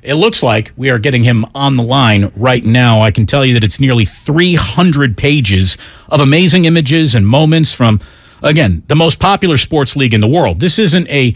It looks like we are getting him on the line right now. I can tell you that it's nearly 300 pages of amazing images and moments from, again, the most popular sports league in the world. This isn't a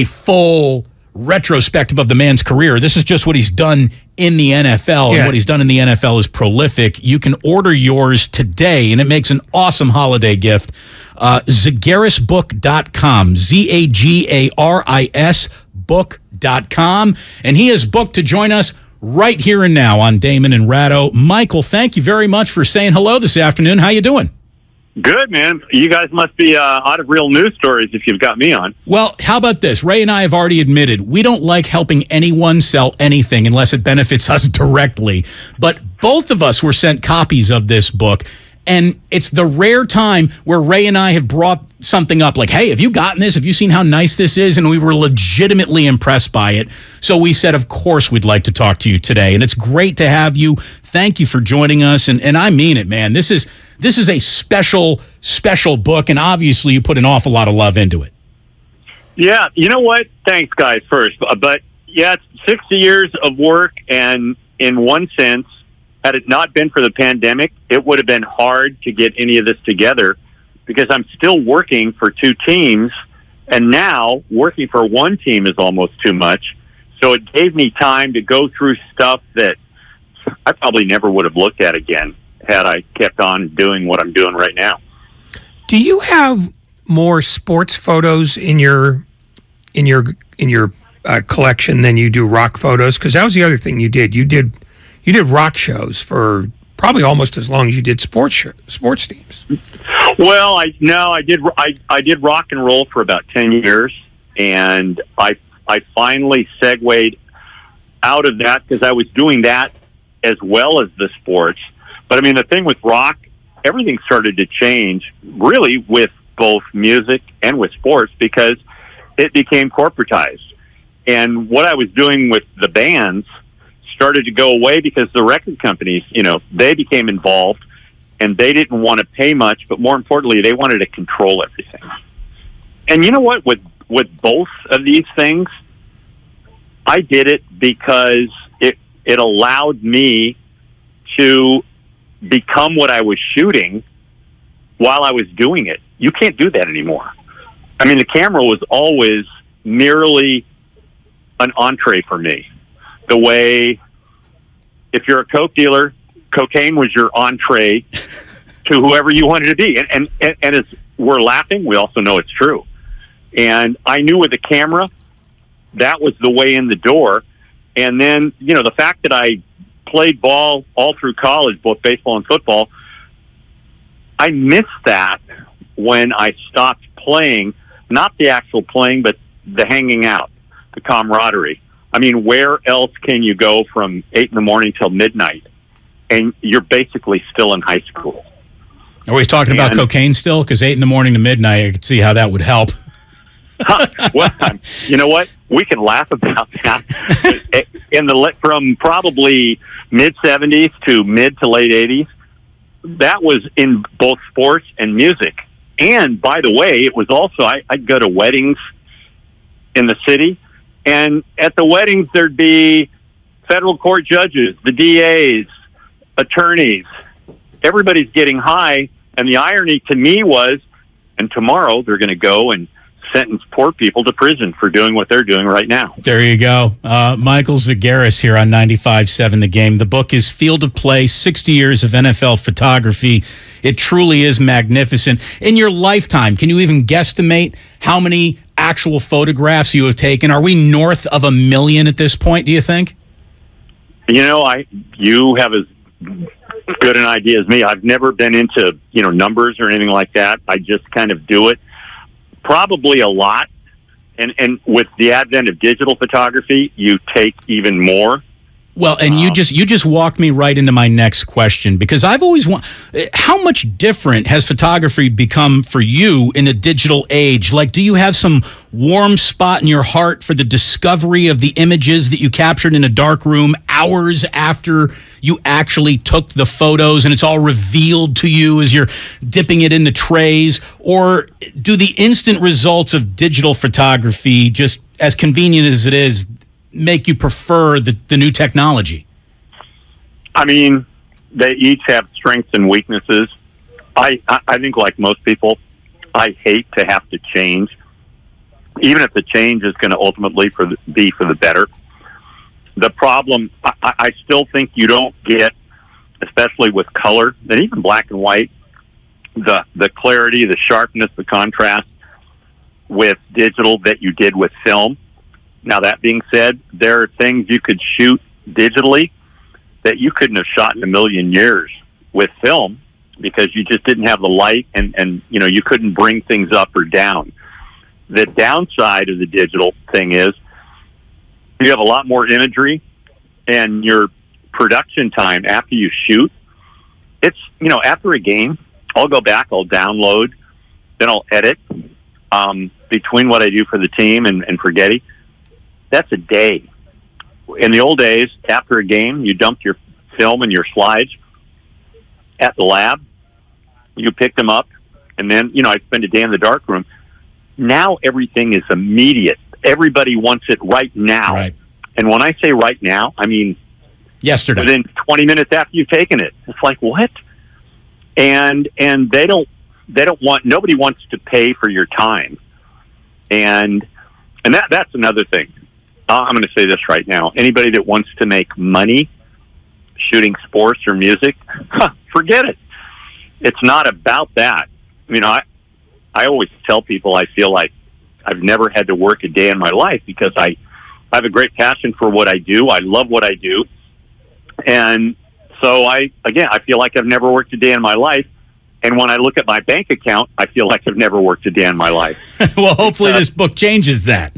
full retrospective of the man's career. This is just what he's done in the NFL, and what he's done in the NFL is prolific. You can order yours today, and it makes an awesome holiday gift. Zagarisbook.com, Zagaris book.com, and he is booked to join us right here and now on Damon and Ratto. Michael, thank you very much for saying hello this afternoon. How you doing? Good, man. You guys must be out of real news stories if you've got me on. Well, how about this? Ray and I have already admitted we don't like helping anyone sell anything unless it benefits us directly. But both of us were sent copies of this book, and it's the rare time where Ray and I have brought something up like, hey, have you gotten this? Have you seen how nice this is? And we were legitimately impressed by it. So we said, of course, we'd like to talk to you today. And it's great to have you. Thank you for joining us. And I mean it, man. This is a special, special book, and obviously you put an awful lot of love into it. Yeah, you know what? Thanks, guys, first. But, yeah, it's 60 years of work, and in one sense, had it not been for the pandemic, it would have been hard to get any of this together because I'm still working for two teams, and now working for one team is almost too much. So it gave me time to go through stuff that I probably never would have looked at again had I kept on doing what I'm doing right now. Do you have more sports photos in your collection than you do rock photos? Because that was the other thing you did. You did rock shows for probably almost as long as you did sports teams. Well, I did rock and roll for about 10 years, and I finally segued out of that because I was doing that as well as the sports. But I mean, the thing with rock, everything started to change really with both music and with sports because it became corporatized. And what I was doing with the bands started to go away because the record companies, they became involved and they didn't want to pay much, but more importantly, they wanted to control everything. And you know what? With both of these things, I did it because it allowed me to become what I was shooting while I was doing it. You can't do that anymore. I mean, the camera was always merely an entree for me. The way, if you're a Coke dealer, cocaine was your entree to whoever you wanted to be. And as we're laughing, we also know it's true. And I knew with the camera, that was the way in the door. And then, the fact that I played ball all through college, both baseball and football, I missed that when I stopped playing, not the actual playing, but the hanging out, the camaraderie. I mean, where else can you go from 8 in the morning till midnight and you're basically still in high school? Are we talking about cocaine still? Because 8 in the morning to midnight, I could see how that would help. Well, you know what? We can laugh about that. From probably mid-'70s to mid to late '80s, that was in both sports and music. And by the way, it was also I'd go to weddings in the city, and at the weddings there'd be federal court judges, the DAs, attorneys. Everybody's getting high, and the irony to me was, and tomorrow they're going to go and sentence poor people to prison for doing what they're doing right now. There you go. Michael Zagaris here on 95.7 The Game. The book is Field of Play, 60 Years of NFL Photography. It truly is magnificent. In your lifetime, can you even guesstimate how many actual photographs you have taken? Are we north of 1 million at this point, do you think? You have as good an idea as me. I've never been into, numbers or anything like that. I just kind of do it. Probably a lot, and with the advent of digital photography, you take even more. Well, and you just walked me right into my next question, because I've always how much different has photography become for you in the digital age? Like, do you have some warm spot in your heart for the discovery of the images that you captured in a dark room hours after you actually took the photos and it's all revealed to you as you're dipping it in the trays? Or do the instant results of digital photography, just as convenient as it is, make you prefer the new technology? I mean, they each have strengths and weaknesses. I think, like most people, I hate to have to change, even if the change is going to ultimately be for the better. The problem, I still think you don't get, especially with color, and even black and white, the clarity, the sharpness, the contrast with digital that you did with film. Now, that being said, there are things you could shoot digitally that you couldn't have shot in a million years with film because you just didn't have the light and you couldn't bring things up or down. The downside of the digital thing is you have a lot more imagery, and your production time after you shoot, it's, after a game, I'll go back, I'll download, then I'll edit between what I do for the team and for Getty. That's a day. In the old days, after a game, you dumped your film and your slides at the lab. You picked them up, and then, I'd spend a day in the dark room. Now everything is immediate. Everybody wants it right now. Right. And when I say right now, I mean yesterday. Within 20 minutes after you've taken it. It's like, what? And they don't want, nobody wants to pay for your time. And that's another thing. I'm going to say this right now. Anybody that wants to make money shooting sports or music, forget it. It's not about that. I always tell people I feel like I've never had to work a day in my life because I have a great passion for what I do. I love what I do. And so I feel like I've never worked a day in my life. And when I look at my bank account, I feel like I've never worked a day in my life. Well, hopefully this book changes that.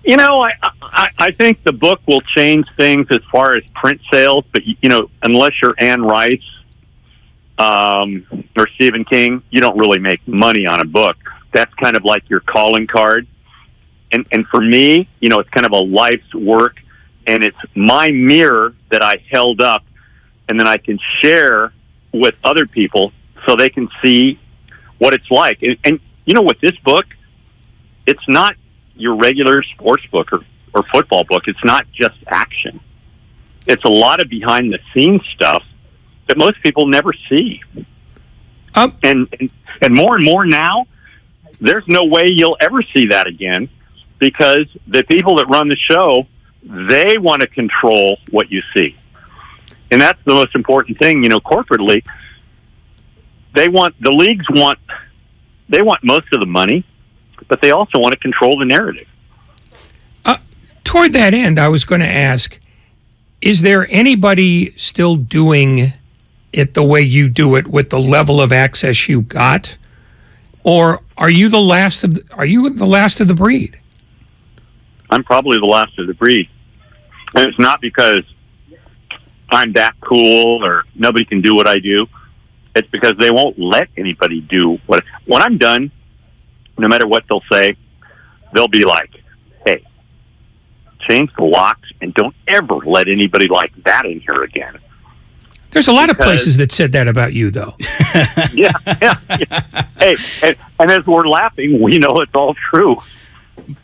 I think the book will change things as far as print sales, but, unless you're Anne Rice or Stephen King, you don't really make money on a book. That's kind of like your calling card. And for me, it's kind of a life's work, and it's my mirror that I held up, and then I can share with other people so they can see what it's like. And with this book, it's not your regular sports book or football book. It's not just action. It's a lot of behind-the-scenes stuff that most people never see. And more and more now, there's no way you'll ever see that again because the people that run the show, they want to control what you see. And that's the most important thing, corporately. The leagues want most of the money, but they also want to control the narrative. Toward that end, I was going to ask, is there anybody still doing it the way you do it with the level of access you got? Or are you the last of the breed? I'm probably the last of the breed. And it's not because I'm that cool or nobody can do what I do. It's because they won't let anybody do when I'm done, no matter what they'll say, they'll be like, hey, change the locks and don't ever let anybody like that in here again. There's a lot of places that said that about you, though. Yeah. Hey, and as we're laughing, we know it's all true.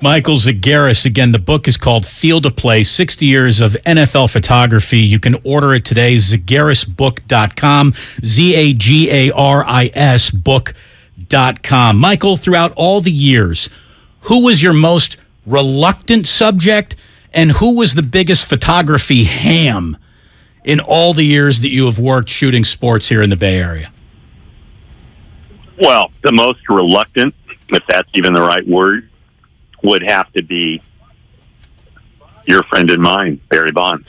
Michael Zagaris, again, the book is called Field of Play, 60 Years of NFL Photography. You can order it today, zagarisbook.com, Zagaris book.com. Michael, throughout all the years, who was your most reluctant subject, and who was the biggest photography ham in all the years that you have worked shooting sports here in the Bay Area? Well, the most reluctant, if that's even the right word, would have to be your friend and mine, Barry Bonds.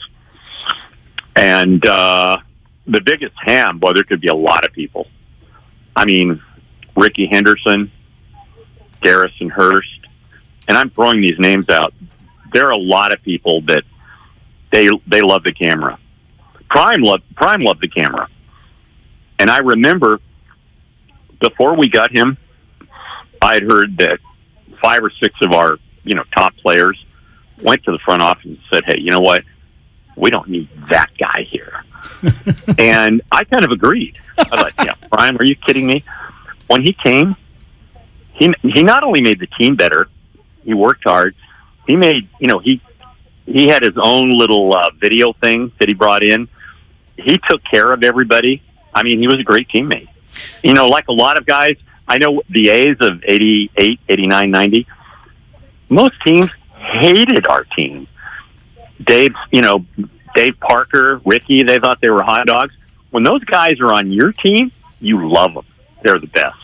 And the biggest ham, well, there could be a lot of people. I mean, Ricky Henderson, Garrison Hurst, and I'm throwing these names out. There are a lot of people that they love the camera. Prime loved the camera. And I remember before we got him, I'd heard that 5 or 6 of our, top players went to the front office and said, hey, you know what? We don't need that guy here. And I kind of agreed. I was like, yeah, Brian, are you kidding me? When he came, he not only made the team better, he worked hard. He made, he he had his own little video thing that he brought in. He took care of everybody. I mean, he was a great teammate. You know, like a lot of guys, I know the A's of 88, 89, 90, most teams hated our team. Dave Parker, Ricky, they thought they were hot dogs. When those guys are on your team, you love them. They're the best.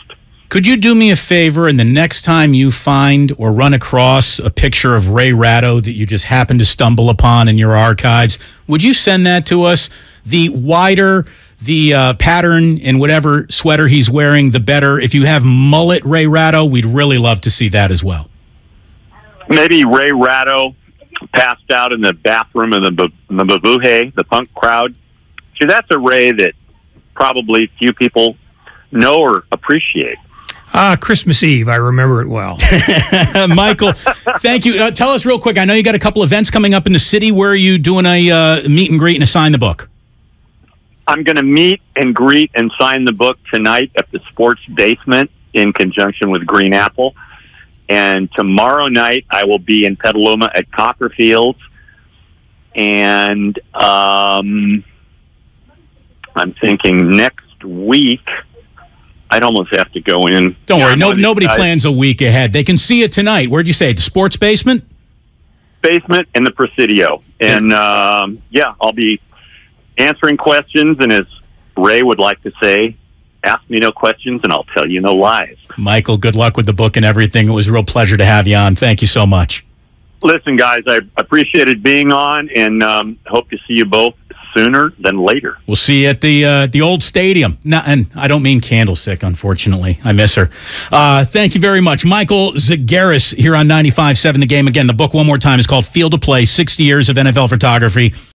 Could you do me a favor, and the next time you find or run across a picture of Ray Ratto that you just happen to stumble upon in your archives, would you send that to us? The wider the pattern in whatever sweater he's wearing, the better. If you have mullet Ray Ratto, we'd really love to see that as well. Maybe Ray Ratto passed out in the bathroom of the Babuhe, the punk crowd. See, that's a Ray that probably few people know or appreciate. Christmas Eve. I remember it well. Michael, thank you. Tell us real quick. I know you got a couple events coming up in the city. Where are you doing a meet and greet and a sign the book? I'm going to meet and greet and sign the book tonight at the Sports Basement in conjunction with Green Apple. And tomorrow night, I will be in Petaluma at Copperfields. And I'm thinking next week, I'd almost have to go in. Don't worry. Nobody plans a week ahead. They can see it tonight. Where'd you say? The Sports Basement? Basement and the Presidio. And, I'll be answering questions. And as Ray would like to say, ask me no questions and I'll tell you no lies. Michael, good luck with the book and everything. It was a real pleasure to have you on. Thank you so much. Listen, guys, I appreciated being on and hope to see you both sooner than later. We'll see you at the old stadium. No, and I don't mean Candlestick, unfortunately. I miss her. Thank you very much. Michael Zagaris here on 95.7 The Game. Again, the book one more time is called Field of Play, 60 Years of NFL Photography.